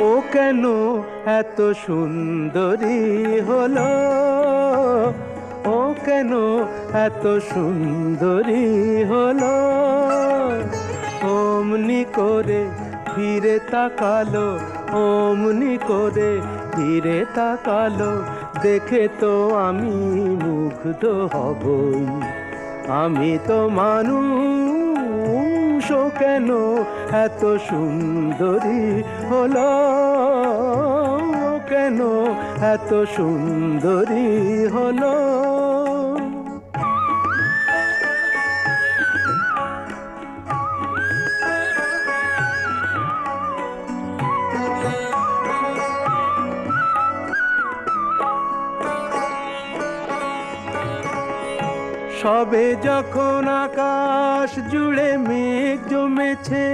ও কেন এত সুন্দরী হলো, ও কেন এত সুন্দরী হলো। অমনি করে ফিরে তাকালো, অমনি করে ফিরে তাকালো, দেখে তো আমি মুগ্ধ হবই। আমি তো মানুষ, ও কেন এত সুন্দরী হলো, ও কেন এত সুন্দরী হলো। সবে যখন আকাশ জুড়ে মেঘ জমেছে,